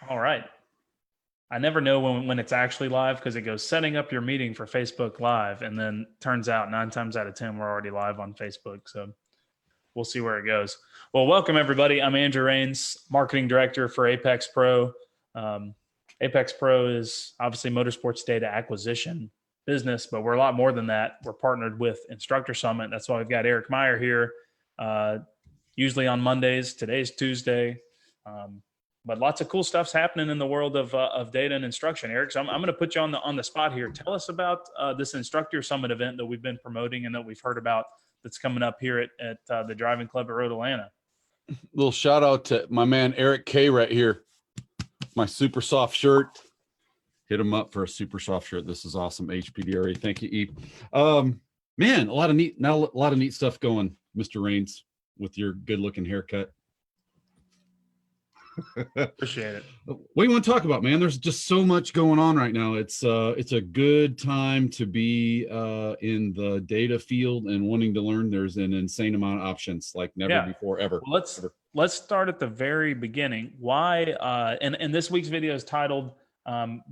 All right. I never know when it's actually live because it goes setting up your meeting for Facebook Live. And then turns out 9 times out of 10, we're already live on Facebook. So we'll see where it goes. Well, welcome everybody. I'm Andrew Rains, marketing director for Apex Pro. Apex Pro is obviously motorsports data acquisition business, but we're a lot more than that. We're partnered with Instructor Summit. That's why we've got Eric Meyer here, usually on Mondays. Today's Tuesday. But lots of cool stuff's happening in the world of data and instruction. Eric, so I'm going to put you on the spot here. Tell us about this Instructor Summit event that we've been promoting and that we've heard about that's coming up here at the Driving Club at Road Atlanta. Little shout out to my man Eric K right here. My super soft shirt. Hit him up for a super soft shirt. This is awesome. HPDRA. Thank you, E. Man, a lot of neat stuff going, Mr. Rains, with your good looking haircut. Appreciate it. What do you want to talk about, man? There's just so much going on right now. It's a good time to be in the data field and wanting to learn. There's an insane amount of options like never before, ever. Well, let's start at the very beginning. Why? And this week's video is titled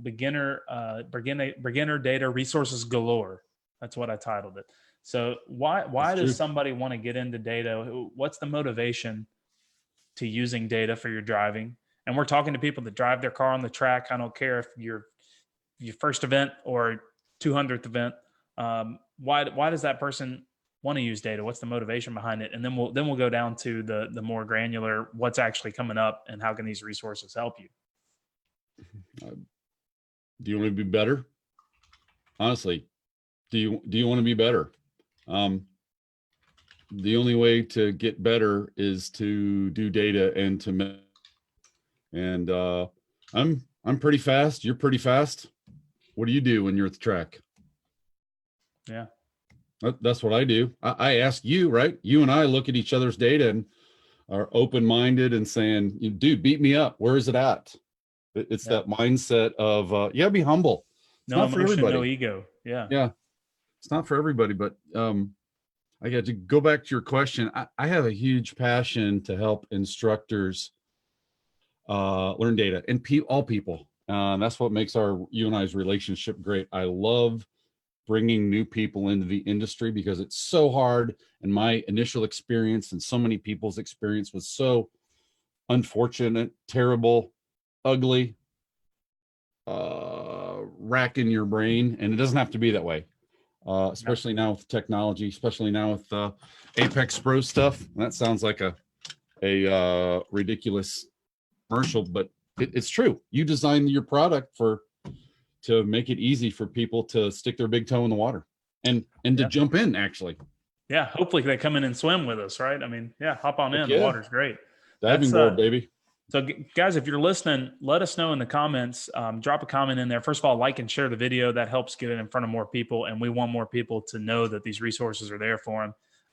"Beginner Data Resources Galore." That's what I titled it. So why does somebody want to get into data? What's the motivation to using data for your driving? And we're talking to people that drive their car on the track. I don't care if your first event or 200th event. Why does that person want to use data? What's the motivation behind it? And then we'll go down to the more granular, what's actually coming up and how can these resources help you? Do you want to be better? Honestly, do you want to be better? The only way to get better is to do data and I'm pretty fast. You're pretty fast. What do you do when you're at the track? Yeah. That's what I do. I ask you, right? You and I look at each other's data and are open-minded and saying, dude, beat me up. Where is it at? It's that mindset of, be humble. It's no not for emotion, everybody. No ego. Yeah. Yeah. It's not for everybody, but I got to go back to your question. I have a huge passion to help instructors learn data and all people. That's what makes you and I's relationship great. I love bringing new people into the industry because it's so hard. And my initial experience and so many people's experience was so unfortunate, terrible, ugly, racking your brain. And it doesn't have to be that way. Especially now with technology, especially now with Apex Pro stuff. That sounds like a ridiculous commercial, but it's true. You designed your product to make it easy for people to stick their big toe in the water and to jump in, actually. Yeah, hopefully they come in and swim with us, right? I mean, hop on in. The water's great. Diving board, baby. So guys, if you're listening, let us know in the comments. Drop a comment in there. First of all, like and share the video. That helps get it in front of more people. And we want more people to know that these resources are there for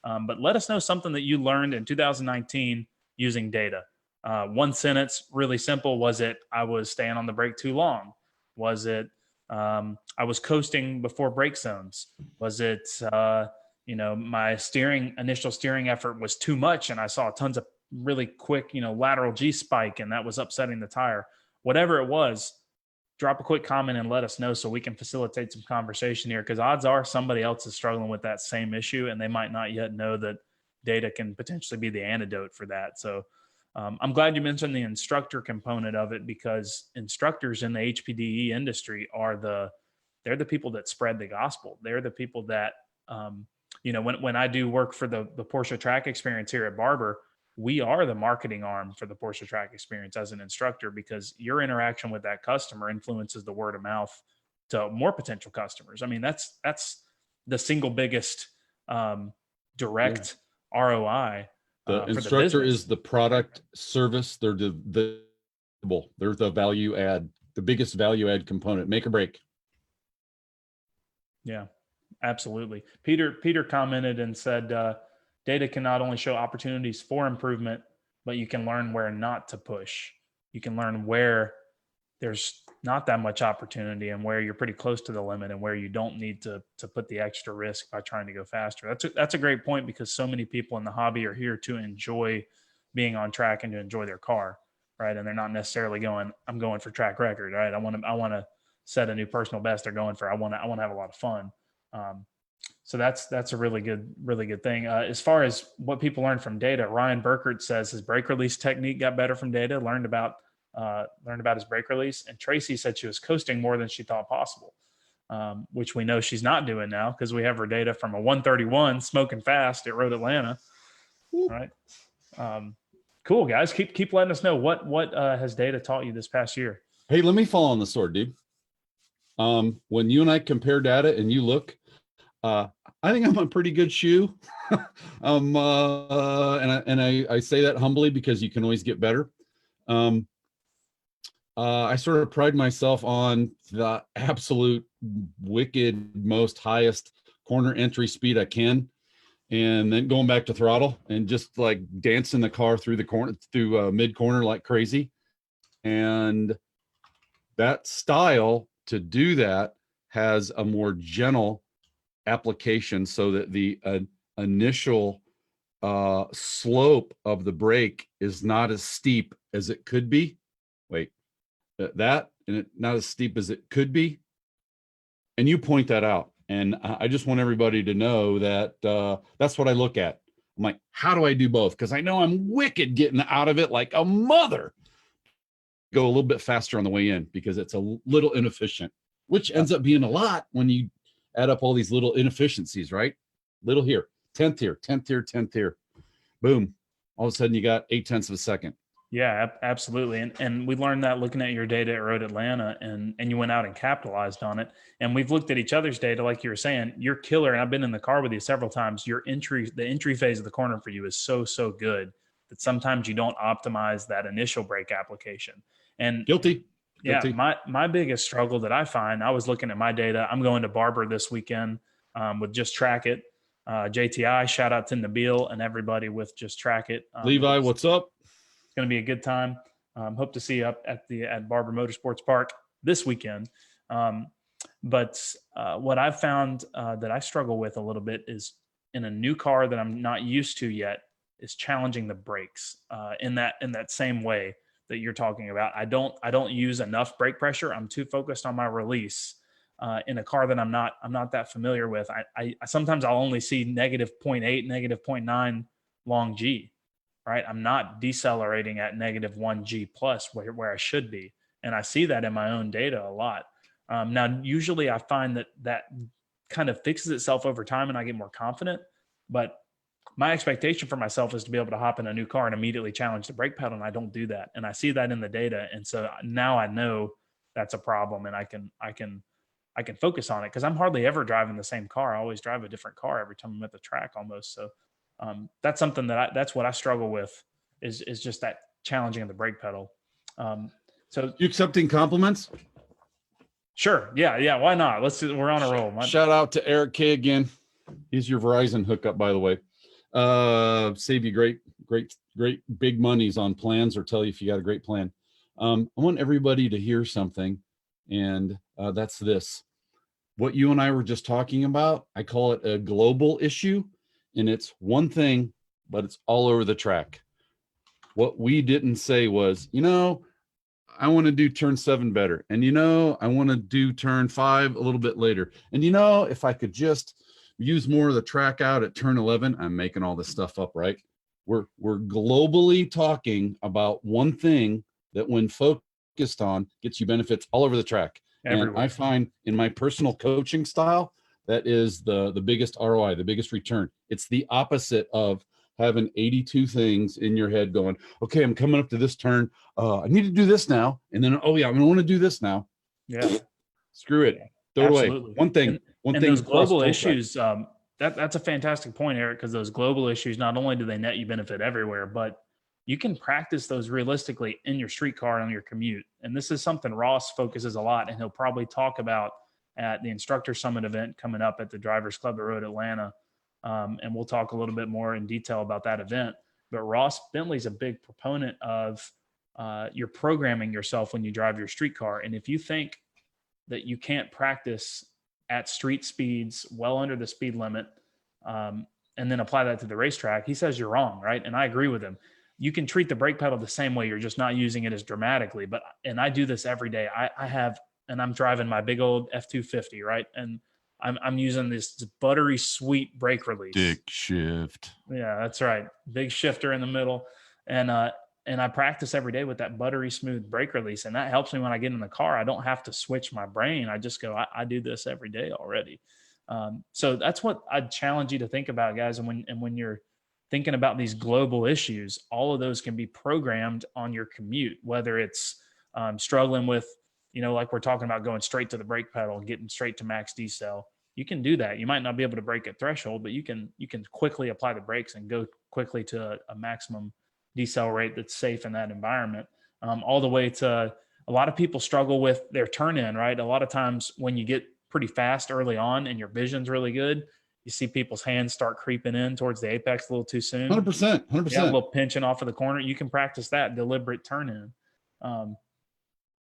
them. But let us know something that you learned in 2019 using data. One sentence, really simple. Was it, I was staying on the brake too long? Was it, I was coasting before brake zones? Was it, my initial steering effort was too much and I saw tons of really quick, lateral G spike, and that was upsetting the tire. Whatever it was, drop a quick comment and let us know so we can facilitate some conversation here, because odds are somebody else is struggling with that same issue and they might not yet know that data can potentially be the antidote for that. So I'm glad you mentioned the instructor component of it, because instructors in the HPDE industry they're the people that spread the gospel. They're the people that, when I do work for the Porsche Track Experience here at Barber, we are the marketing arm for the Porsche Track Experience as an instructor, because your interaction with that customer influences the word of mouth to more potential customers. I mean, that's the single biggest direct ROI. The instructor is the product service. They're the value add, the biggest value add component, make or break. Yeah, absolutely. Peter commented and said, data can not only show opportunities for improvement, but you can learn where not to push. You can learn where there's not that much opportunity and where you're pretty close to the limit and where you don't need to put the extra risk by trying to go faster. That's a great point, because so many people in the hobby are here to enjoy being on track and to enjoy their car. right? And they're not necessarily going, I'm going for track record, right? I want to set a new personal best. They're going for, I want to have a lot of fun. So that's a really good thing. As far as what people learn from data, Ryan Burkert says his brake release technique got better from data. Learned about his brake release, and Tracy said she was coasting more than she thought possible, which we know she's not doing now because we have her data from a 131 smoking fast at Road Atlanta. All right. Cool, guys. Keep letting us know what has data taught you this past year. Hey, let me fall on the sword, dude. When you and I compare data and you look, I think I'm a pretty good shoe. And I say that humbly because you can always get better. I sort of pride myself on the absolute wicked, most highest corner entry speed I can, and then going back to throttle and just like dancing the car through the corner, through mid corner like crazy. And that style to do that has a more gentle application so that the initial slope of the brake is not as steep as it could be. Wait, that and it not as steep as it could be. And you point that out. And I just want everybody to know that that's what I look at. I'm like, how do I do both? Because I know I'm wicked getting out of it like a mother. Go a little bit faster on the way in because it's a little inefficient, which ends up being a lot when you add up all these little inefficiencies, right? Little here, 10th here, 10th here, 10th here. Boom. All of a sudden you got 0.8 of a second. Yeah, absolutely. And we learned that looking at your data at Road Atlanta, and you went out and capitalized on it. And we've looked at each other's data, like you were saying, you're killer. And I've been in the car with you several times. The entry phase of the corner for you is so good that sometimes you don't optimize that initial brake application. And Guilty. yeah, my biggest struggle that I find, I was looking at my data. I'm going to Barber this weekend with Just Track It. JTI, shout out to Nabil and everybody with Just Track It. Levi, what's up? It's going to be a good time. Hope to see you up at Barber Motorsports Park this weekend. But what I've found that I struggle with a little bit is in a new car that I'm not used to yet is challenging the brakes in that same way that you're talking about. I don't use enough brake pressure. I'm too focused on my release in a car that I'm not that familiar with. I sometimes I'll only see -0.8, -0.9 long G. Right. I'm not decelerating at -1 G plus where I should be. And I see that in my own data a lot. Now, usually I find that kind of fixes itself over time and I get more confident. But my expectation for myself is to be able to hop in a new car and immediately challenge the brake pedal. And I don't do that. And I see that in the data. And so now I know that's a problem and I can focus on it because I'm hardly ever driving the same car. I always drive a different car every time I'm at the track almost. So that's something that's what I struggle with is just that challenging of the brake pedal. So you accepting compliments? Sure. Yeah. Why not? We're on a roll. Shout out to Eric K again. He's your Verizon hookup, by the way. Save you great big monies on plans or tell you if you got a great plan. I want everybody to hear something. And that's this. What you and I were just talking about, I call it a global issue. And it's one thing, but it's all over the track. What we didn't say was, I want to do turn 7 better. And, I want to do turn 5 a little bit later. And, if I could just use more of the track out at turn 11, I'm making all this stuff up, right? We're globally talking about one thing that when focused on gets you benefits all over the track. Everywhere. And I find in my personal coaching style, that is the biggest ROI, the biggest return. It's the opposite of having 82 things in your head going, okay, I'm coming up to this turn. I need to do this now. And then, oh yeah, I'm going to want to do this now. Yeah. Screw it. Throw it away. One thing. And those global issues, that's a fantastic point, Eric, because those global issues, not only do they net you benefit everywhere, but you can practice those realistically in your street car on your commute. And this is something Ross focuses a lot, and he'll probably talk about at the Instructor Summit event coming up at the Drivers Club at Road Atlanta. And we'll talk a little bit more in detail about that event. But Ross Bentley's a big proponent of you're programming yourself when you drive your street car. And if you think that you can't practice at street speeds well under the speed limit and then apply that to the racetrack, he says you're wrong, right? And I agree with him. you can treat the brake pedal the same way. You're just not using it as dramatically. And I do this every day. And I'm driving my big old F-250, right? And I'm using this buttery sweet brake release. Dick shift. Yeah, that's right. Big shifter in the middle. And, and I practice every day with that buttery smooth brake release. And that helps me when I get in the car. I don't have to switch my brain. I just go, I do this every day already. So that's what I'd challenge you to think about, guys. And when you're thinking about these global issues, all of those can be programmed on your commute, whether it's struggling with, like we're talking about going straight to the brake pedal and getting straight to max decel. You can do that. You might not be able to brake at threshold, but you can quickly apply the brakes and go quickly to a maximum decel rate that's safe in that environment. All the way to, a lot of people struggle with their turn in, right? A lot of times when you get pretty fast early on and your vision's really good, you see people's hands start creeping in towards the apex a little too soon. 100%. Yeah, a little pinching off of the corner. You can practice that deliberate turn in.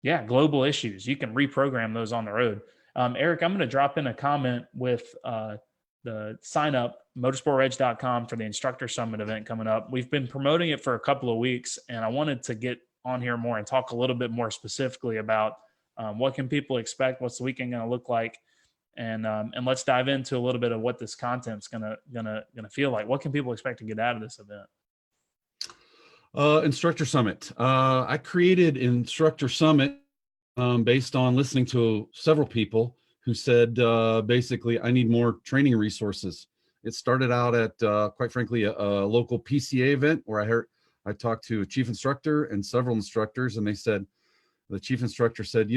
Yeah, global issues. You can reprogram those on the road. Eric, I'm going to drop in a comment with the sign up, motorsportedge.com, for the Instructor Summit event coming up. We've been promoting it for a couple of weeks, and I wanted to get on here more and talk a little bit more specifically about what can people expect, what's the weekend going to look like, and let's dive into a little bit of what this content's gonna feel like. What can people expect to get out of this event? Instructor Summit. I created Instructor Summit based on listening to several people who said, basically, I need more training resources. It started out at, quite frankly, a local PCA event where I talked to a chief instructor and several instructors, and the chief instructor said,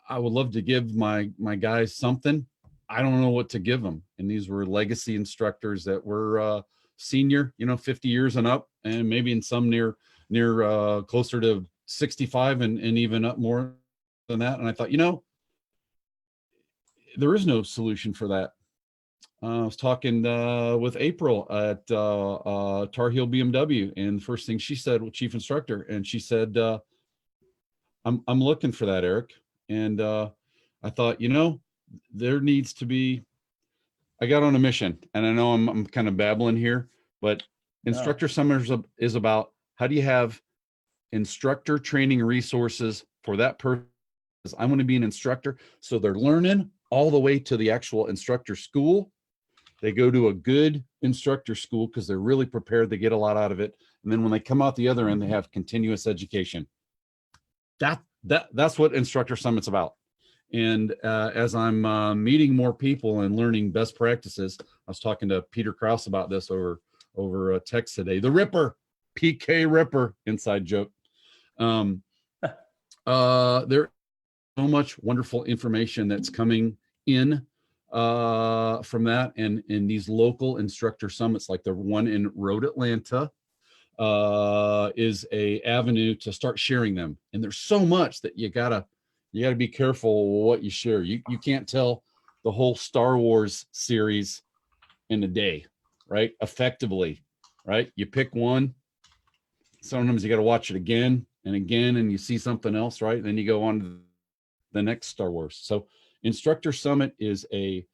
I would love to give my guys something. I don't know what to give them. And these were legacy instructors that were senior, 50 years and up, and maybe in some near closer to 65 and even up more than that. And I thought, there is no solution for that. I was talking with April at Tar Heel BMW, and the first thing she said, well, chief instructor, and she said, I'm looking for that, Eric. And I thought, there needs to be, I got on a mission, and I know I'm kind of babbling here, but Instructor Summit is about how do you have instructor training resources for that person. I want to be an instructor. So they're learning all the way to the actual instructor school. They go to a good instructor school because they're really prepared. They get a lot out of it. And then when they come out the other end, they have continuous education. That's what Instructor Summit's about. And as I'm meeting more people and learning best practices, I was talking to Peter Krause about this over text today. The Ripper, PK Ripper, inside joke. There so much wonderful information that's coming in from that, and in these local instructor summits, like the one in Road Atlanta, is a avenue to start sharing them. And there's so much that you gotta be careful what you share. You can't tell the whole Star Wars series in a day, right? Effectively, right? You pick one. Sometimes you got to watch it again and again, and you see something else, right? Then you go on to the next Star Wars. So Instructor Summit is a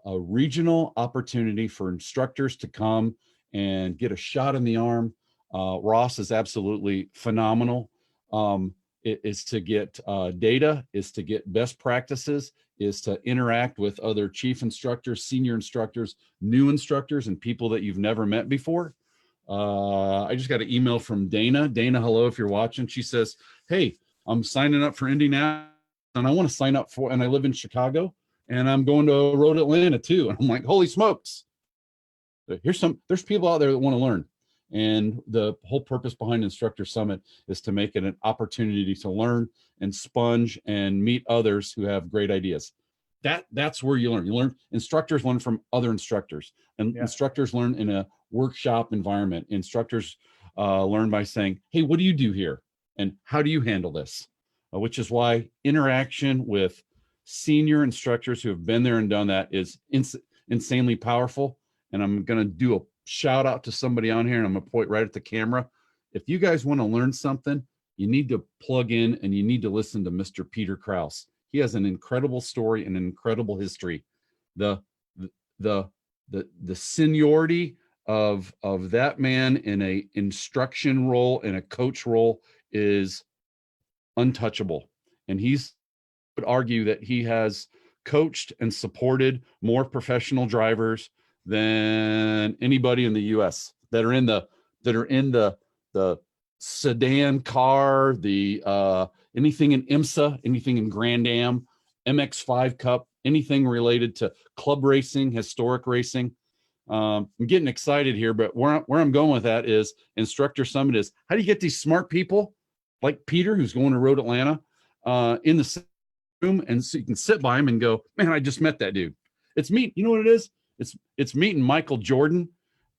regional opportunity for instructors to come and get a shot in the arm. Ross is absolutely phenomenal. It is to get data, is to get best practices, is to interact with other chief instructors, senior instructors, new instructors, and people that you've never met before. I just got an email from Dana. Dana, hello, if you're watching. She says, hey, I'm signing up for Indianapolis, and I want to sign up for, and I live in Chicago, and I'm going to Road Atlanta too. And I'm like, holy smokes. There's people out there that want to learn. And the whole purpose behind Instructor Summit is to make it an opportunity to learn and sponge and meet others who have great ideas. That's where you learn. You learn, instructors learn from other instructors, and instructors learn in a workshop environment. Instructors learn by saying, hey, what do you do here? And how do you handle this? Which is why interaction with senior instructors who have been there and done that is insanely powerful. And I'm going to do a shout out to somebody on here, and I'm going to point right at the camera. If you guys want to learn something, you need to plug in and you need to listen to Mr. Peter Krause. He has an incredible story and an incredible history. The seniority of that man in a instruction role, in a coach role, is untouchable. And would argue that he has coached and supported more professional drivers than anybody in the US that are in the sedan car, the anything in IMSA, anything in Grand Am, MX5 Cup, anything related to club racing, historic racing. I'm getting excited here, but where I'm going with that is Instructor Summit is, how do you get these smart people like Peter, who's going to Road Atlanta, in the room, and so you can sit by him and go, man, I just met that dude. It's me. You know what it is? It's meeting Michael Jordan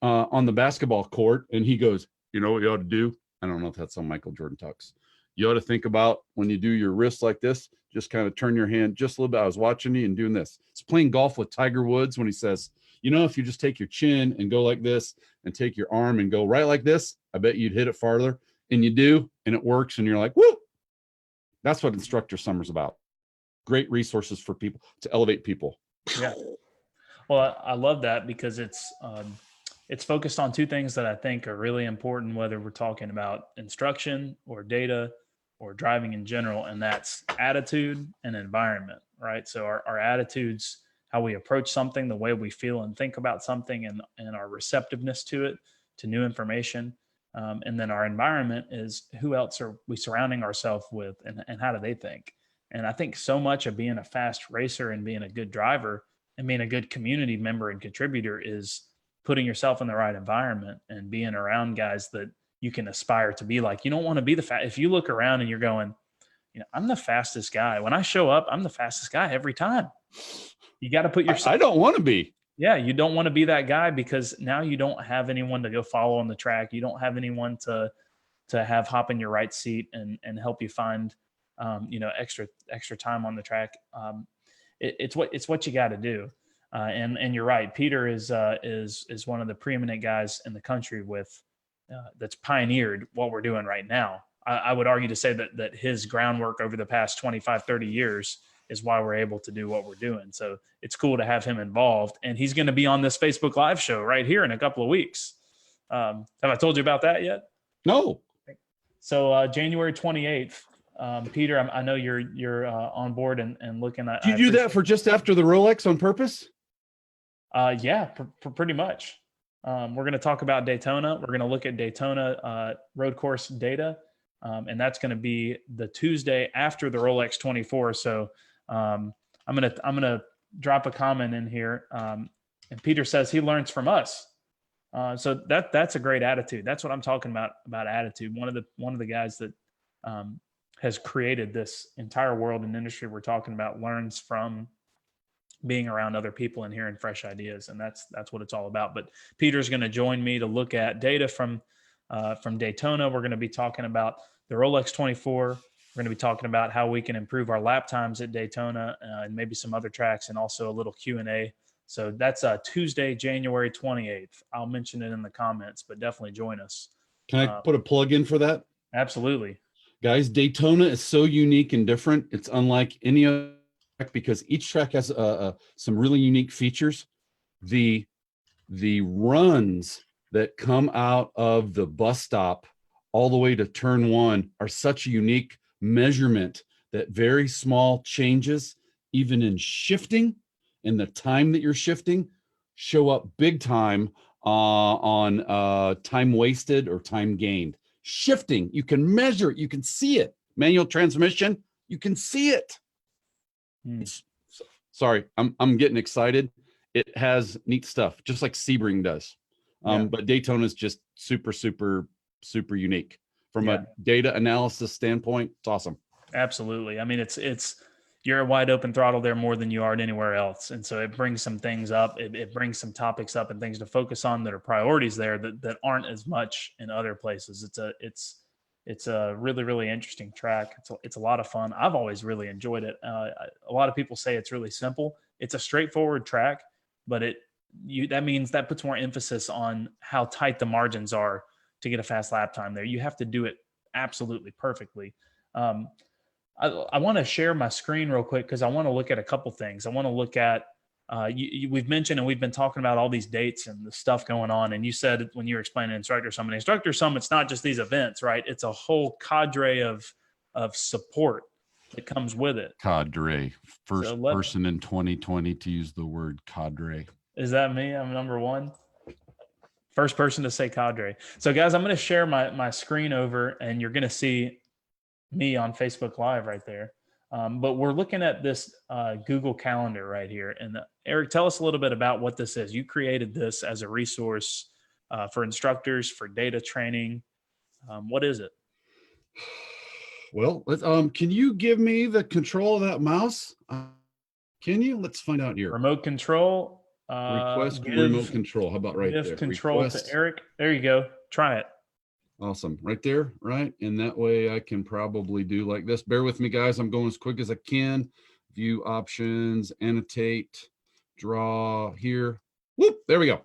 on the basketball court, and he goes, you know what you ought to do? I don't know if that's how Michael Jordan talks. You ought to think about when you do your wrist like this, just kind of turn your hand just a little bit. I was watching you and doing this. It's playing golf with Tiger Woods when he says, you know, if you just take your chin and go like this and take your arm and go right like this, I bet you'd hit it farther. And you do, and it works. And you're like, woo! That's what Instructor Summer's about. Great resources for people to elevate people. Yeah. Well, I love that because it's focused on two things that I think are really important, whether we're talking about instruction or data or driving in general, and that's attitude and environment, right? So our attitudes, how we approach something, the way we feel and think about something, and our receptiveness to it, to new information. And then our environment is who else are we surrounding ourselves with, and how do they think? And I think so much of being a fast racer and being a good driver and being a good community member and contributor is putting yourself in the right environment and being around guys that you can aspire to be like. You don't want to be if you look around and you're going, you know, I'm the fastest guy. When I show up, I'm the fastest guy every time. You got to put yourself. I don't want to be. Yeah, you don't want to be that guy because now you don't have anyone to go follow on the track. You don't have anyone to have hop in your right seat and help you find extra time on the track. It's what you got to do. And you're right. Peter is one of the preeminent guys in the country that's pioneered what we're doing right now. I would argue to say that his groundwork over the past 25, 30 years is why we're able to do what we're doing. So it's cool to have him involved, and he's going to be on this Facebook Live show right here in a couple of weeks. Have I told you about that yet? No. So January 28th, Peter, I know you're on board and looking at. Do you do that for just after the Rolex on purpose? Yeah, pretty much. We're going to talk about Daytona. We're going to look at Daytona road course data, and that's going to be the Tuesday after the Rolex 24. So I'm gonna drop a comment in here, and Peter says he learns from us. So that's a great attitude. That's what I'm talking about attitude. One of the guys that has created this entire world and industry we're talking about learns from being around other people and hearing fresh ideas, and that's what it's all about. But Peter's going to join me to look at data from Daytona. We're going to be talking about the Rolex 24. We're going to be talking about how we can improve our lap times at Daytona and maybe some other tracks, and also a little Q&A. So that's Tuesday, January 28th. I'll mention it in the comments, but definitely join us. Can I put a plug in for that? Absolutely. Guys, Daytona is so unique and different. It's unlike any other track because each track has some really unique features. The runs that come out of the bus stop all the way to turn one are such a unique measurement that very small changes, even in shifting, in the time that you're shifting, show up big time on time wasted or time gained. Shifting, you can measure it, you can see it. Manual transmission, you can see it. Sorry, I'm getting excited. It has neat stuff, just like Sebring does. But Daytona is just super, super, super unique from a data analysis standpoint. It's awesome. Absolutely. I mean, it's you're a wide open throttle there more than you are at anywhere else. And so it brings some things up. It brings some topics up and things to focus on that are priorities there that aren't as much in other places. It's a really, really interesting track. It's a lot of fun. I've always really enjoyed it. A lot of people say it's really simple. It's a straightforward track, but that means that puts more emphasis on how tight the margins are to get a fast lap time there. You have to do it absolutely perfectly. I want to share my screen real quick because I want to look at a couple things. I want to look at we've mentioned, and we've been talking about all these dates and the stuff going on. And you said when you were explaining Instructor Summit's not just these events, right? It's a whole cadre of support that comes with it. Cadre, first person in 2020 to use the word cadre. Is that me? I'm number one. First person to say cadre. So guys, I'm going to share my screen over, and you're going to see me on Facebook Live right there. But we're looking at this Google Calendar right here. And Eric, tell us a little bit about what this is. You created this as a resource for instructors, for data training. What is it? Well, can you give me the control of that mouse? Can you? Let's find out here. Remote control. Request remote control. How about right there? Control to Eric. There you go. Try it. Awesome. Right there, right? And that way I can probably do like this. Bear with me, guys. I'm going as quick as I can. View options, annotate, draw here. Whoop, there we go.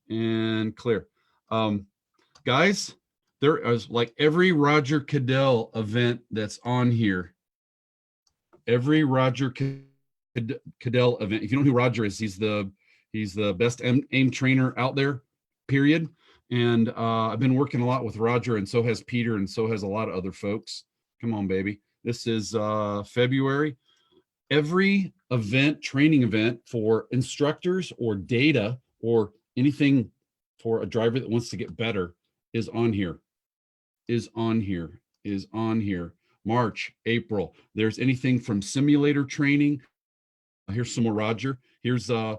And clear. Guys, there is like every Roger Cadell event that's on here. Every Roger Cadell event. If you don't know who Roger is, he's the best aim trainer out there, period. And I've been working a lot with Roger, and so has Peter, and so has a lot of other folks. Come on, baby. This is February. Every event, training event for instructors or data or anything for a driver that wants to get better is on here. Is on here. Is on here. March, April. There's anything from simulator training. Here's some more Roger. Here's right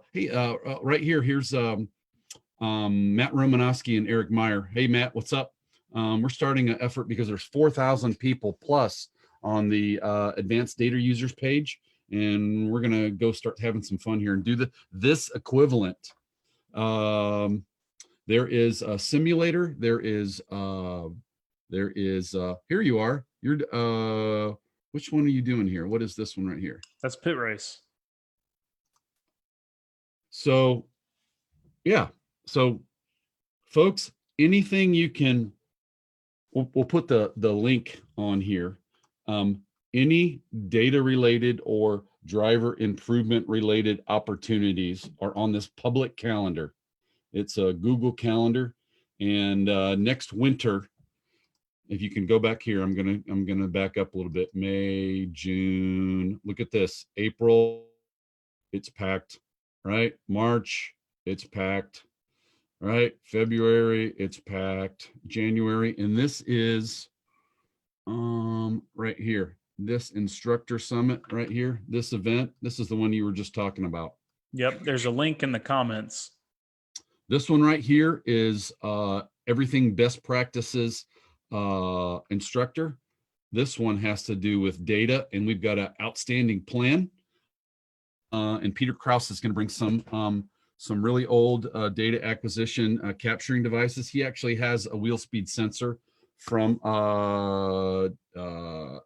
here. Here's Matt Romanowski and Eric Meyer. Hey, Matt, what's up? We're starting an effort because there's 4,000 people plus on the advanced data users page. And we're going to go start having some fun here and do this equivalent. There is a simulator. There is here you are. You're which one are you doing here? What is this one right here? That's pit race. So, yeah. So, folks, anything you can, we'll put the link on here. Any data related or driver improvement related opportunities are on this public calendar. It's a Google Calendar, and next winter, if you can go back here, I'm gonna back up a little bit. May, June. Look at this. April, it's packed. Right? March, it's packed. Right? February, it's packed. January, and this is right here. This Instructor Summit right here. This event. This is the one you were just talking about. Yep. There's a link in the comments. This one right here is everything best practices instructor. This one has to do with data, and we've got an outstanding plan. And Peter Krause is going to bring some really old data acquisition capturing devices. He actually has a wheel speed sensor from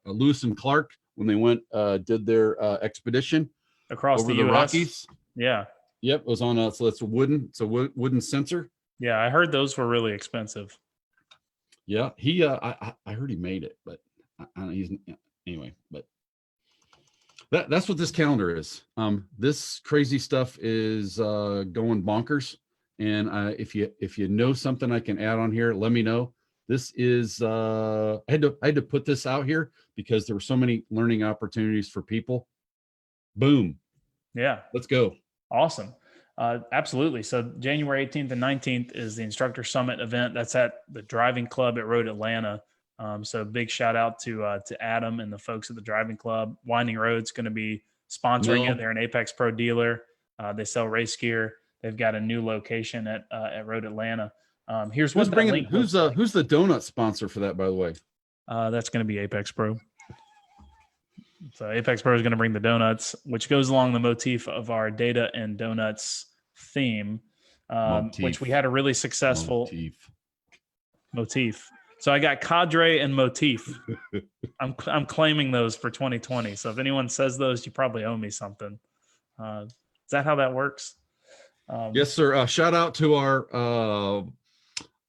Lewis and Clark when they went did their expedition across over the US. Rockies. Yeah. Yep, it was on so it's a wooden sensor. Yeah, I heard those were really expensive. Yeah, he I heard he made it, but he's anyway. But that's what this calendar is. This crazy stuff is going bonkers. And if you know something I can add on here, let me know. This is I had to put this out here because there were so many learning opportunities for people. Boom. Yeah. Let's go. Awesome. Absolutely. So January 18th and 19th is the Instructor Summit event. That's at the Driving Club at Road Atlanta. So big shout out to Adam and the folks at the Driving Club. Winding Road's going to be sponsoring it. They're an Apex Pro dealer. They sell race gear. They've got a new location at Road Atlanta. Here's who's bringing. Who's the donut sponsor for that, by the way? That's going to be Apex Pro. So Apex Pro is going to bring the donuts, which goes along the motif of our data and donuts theme, which we had a really successful motif. So I got cadre and motif. I'm claiming those for 2020. So if anyone says those, you probably owe me something. Is that how that works? Yes, sir. Shout out to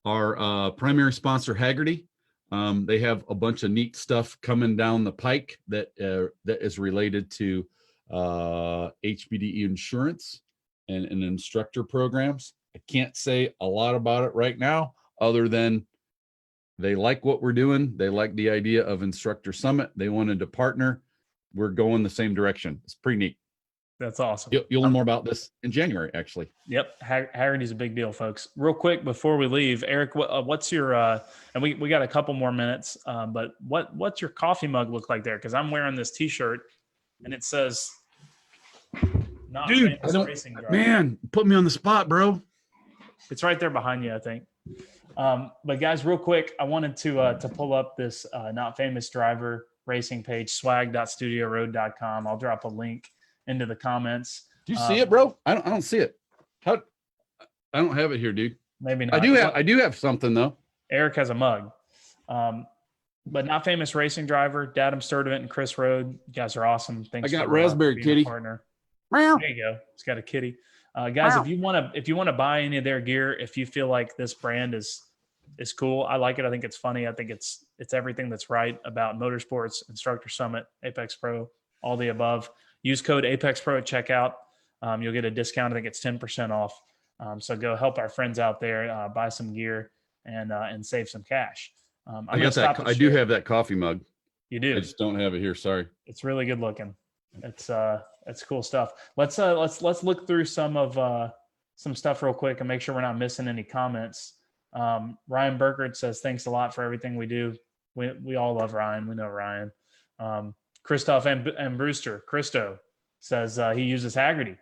our primary sponsor, Haggerty. They have a bunch of neat stuff coming down the pike that is related to HBDE insurance and instructor programs. I can't say a lot about it right now, other than they like what we're doing. They like the idea of Instructor Summit. They wanted to partner. We're going the same direction. It's pretty neat. That's awesome. You'll learn more about this in January, actually. Yep. Haggerty's a big deal, folks. Real quick before we leave, Eric, what's your, and we got a couple more minutes, but what's your coffee mug look like there? Cause I'm wearing this t-shirt and it says, not dude, famous racing driver. Man, put me on the spot, bro. It's right there behind you, I think. But guys, real quick, I wanted to pull up this Not Famous Driver racing page, swag.studioroad.com. I'll drop a link into the comments. Do you see it, bro? I don't see it. I don't have it here, dude. Maybe not. I do have something though. Eric has a mug. But Not Famous Racing Driver, Datum Sturdivant and Chris Rode. You guys are awesome. Thanks. I got Raspberry Kitty. Partner. There you go. It's got a kitty. Guys, if you want to buy any of their gear, if you feel like this brand is cool, I like it. I think it's funny. I think it's everything that's right about motorsports, Instructor Summit, Apex Pro, all the above. Use code Apex Pro at checkout. You'll get a discount. I think it's 10% off. So go help our friends out there, buy some gear and save some cash. I got that. I do have that coffee mug. You do. I just don't have it here. Sorry. It's really good looking. It's cool stuff. Let's look through some stuff real quick and make sure we're not missing any comments. Ryan Burkert says, thanks a lot for everything we do. We all love Ryan. We know Ryan. Christoph and Brewster, Christo says he uses Haggerty.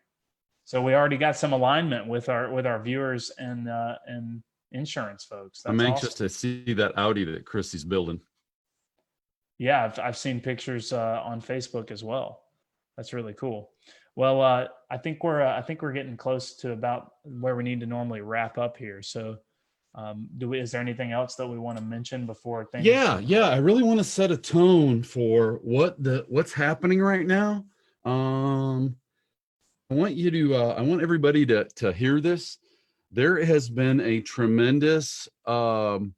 So we already got some alignment with our viewers and insurance folks. That's I'm anxious awesome to see that Audi that Christy's building. Yeah, I've seen pictures on Facebook as well. That's really cool. Well, I think we're getting close to about where we need to normally wrap up here. So, is there anything else that we want to mention before things? Yeah. I really want to set a tone for what's happening right now. I want everybody to hear this. There has been a tremendous turn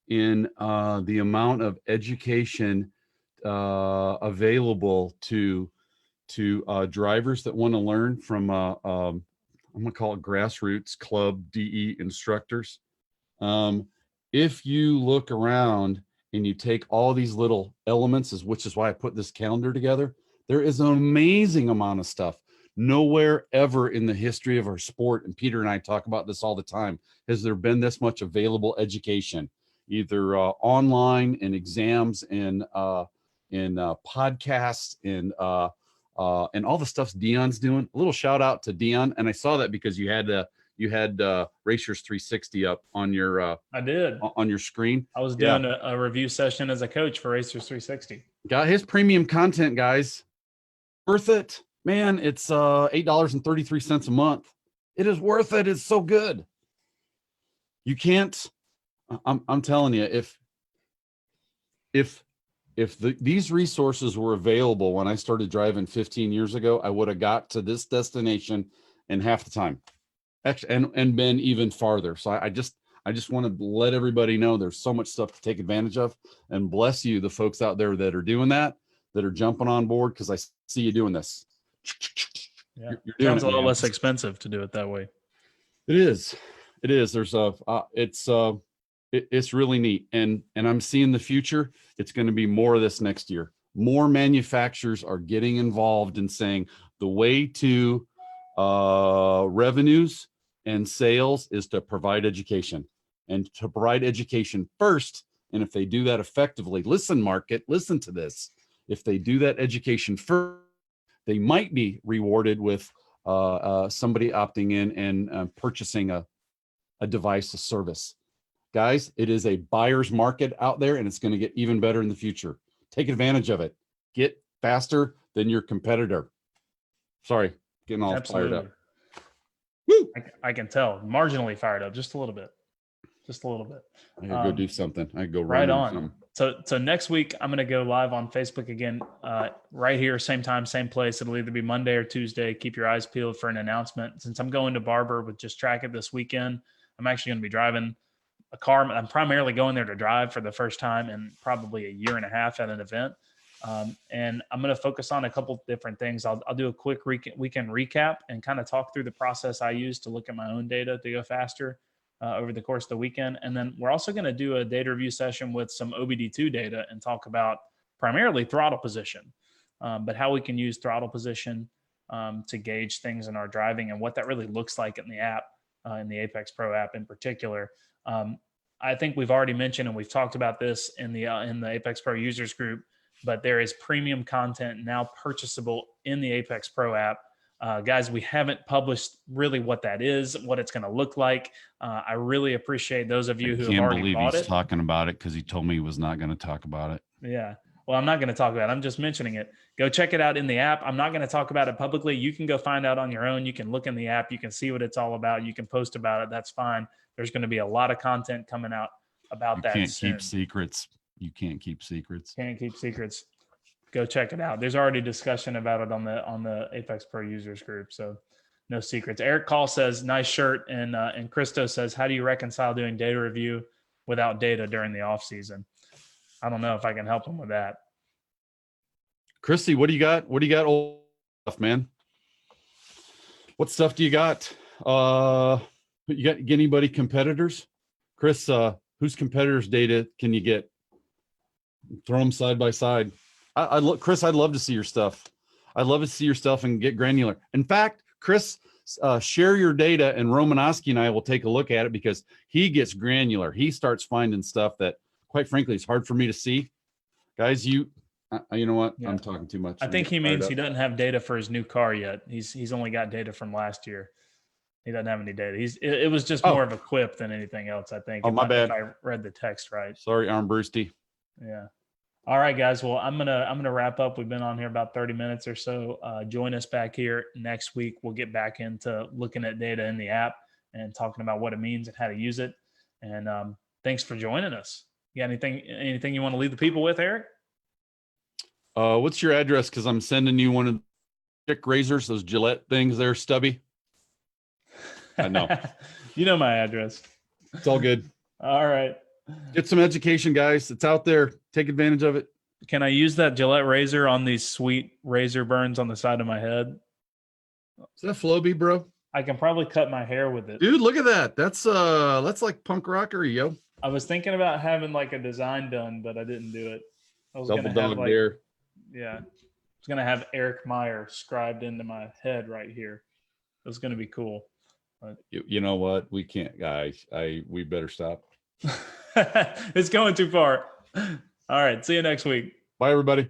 in the amount of education available to drivers that want to learn from I'm gonna call it grassroots club DE instructors. If you look around and you take all these little elements, which is why I put this calendar together, there is an amazing amount of stuff. Nowhere ever in the history of our sport, and Peter and I talk about this all the time, has there been this much available education, either online, in exams, in podcasts, and all the stuff Dion's doing. A little shout out to Dion, and I saw that because you had Racers 360 up on your I did on your screen. I was doing a review session as a coach for Racers 360. Got his premium content, guys. Worth it, man. It's $8.33 a month. It is worth it. It's so good. You can't. I'm telling you, if these resources were available when I started driving 15 years ago, I would have got to this destination in half the time, actually, and been even farther. So I just want to let everybody know there's so much stuff to take advantage of, and bless you, the folks out there that are doing that are jumping on board, because I see you doing this. Yeah, you're doing sounds a lot less expensive to do it that way. It is. There's it's really neat, and I'm seeing the future. It's going to be more of this next year. More manufacturers are getting involved in saying the way to revenues and sales is to provide education, and to provide education first. And if they do that effectively, listen, market, listen to this. If they do that education first, they might be rewarded with somebody opting in and purchasing a device, a service. Guys, it is a buyer's market out there, and it's going to get even better in the future. Take advantage of it. Get faster than your competitor. Sorry, getting all fired up. Woo! I can tell. Marginally fired up, just a little bit. I gotta go do something. I go right on. So next week I'm going to go live on Facebook again, right here, same time, same place. It'll either be Monday or Tuesday. Keep your eyes peeled for an announcement. Since I'm going to Barber with Just Track It this weekend, I'm actually going to be driving a car. I'm primarily going there to drive for the first time in probably a year and a half at an event. And I'm going to focus on a couple different things. I'll do a quick weekend recap and kind of talk through the process I use to look at my own data to go faster over the course of the weekend. And then we're also going to do a data review session with some OBD2 data and talk about primarily throttle position, but how we can use throttle position to gauge things in our driving and what that really looks like in the app, in the Apex Pro app in particular. I think we've already mentioned, and we've talked about this in the Apex Pro users group, but there is premium content now purchasable in the Apex Pro app. Guys, we haven't published really what that is, what it's going to look like. I really appreciate those of you who have already bought it. I can't believe he's talking about it because he told me he was not going to talk about it. Yeah. Well, I'm not going to talk about it. I'm just mentioning it. Go check it out in the app. I'm not going to talk about it publicly. You can go find out on your own. You can look in the app. You can see what it's all about. You can post about it. That's fine. There's going to be a lot of content coming out about that. You can't keep secrets. You can't keep secrets. Can't keep secrets. Go check it out. There's already discussion about it on the Apex Pro users group. So no secrets. Eric Call says, nice shirt. And Christo says, how do you reconcile doing data review without data during the off season? I don't know if I can help him with that. Christy, what do you got? What do you got? Old stuff, man. What stuff do you got? You got anybody competitors? Chris, whose competitors' data can you get? Throw them side by side. Chris, I'd love to see your stuff. I'd love to see your stuff and get granular. In fact, Chris, share your data and Romanowski and I will take a look at it because he gets granular. He starts finding stuff that, quite frankly, it's hard for me to see. Guys, you know what? Yeah. I'm talking too much. I think he means he doesn't have data for his new car yet. He's only got data from last year. He doesn't have any data. It was just more of a quip than anything else, I think. Oh, my bad. If I read the text right. Sorry, Armbrusti. Yeah. All right, guys. Well, I'm gonna wrap up. We've been on here about 30 minutes or so. Join us back here next week. We'll get back into looking at data in the app and talking about what it means and how to use it. And thanks for joining us. You got anything you want to leave the people with, Eric? What's your address? Because I'm sending you one of the chick razors, those Gillette things there, Stubby. I know. You know my address. It's all good. All right. Get some education, guys. It's out there. Take advantage of it. Can I use that Gillette razor on these sweet razor burns on the side of my head? Is that Flowbee, bro? I can probably cut my hair with it. Dude, look at that. That's like punk rockery, yo. I was thinking about having like a design done, but I didn't do it. I was Double dog dare. Yeah. I was going to have Eric Meyer scribed into my head right here. It was going to be cool. But you know what? We can't, guys. We better stop. It's going too far. All right. See you next week. Bye, everybody.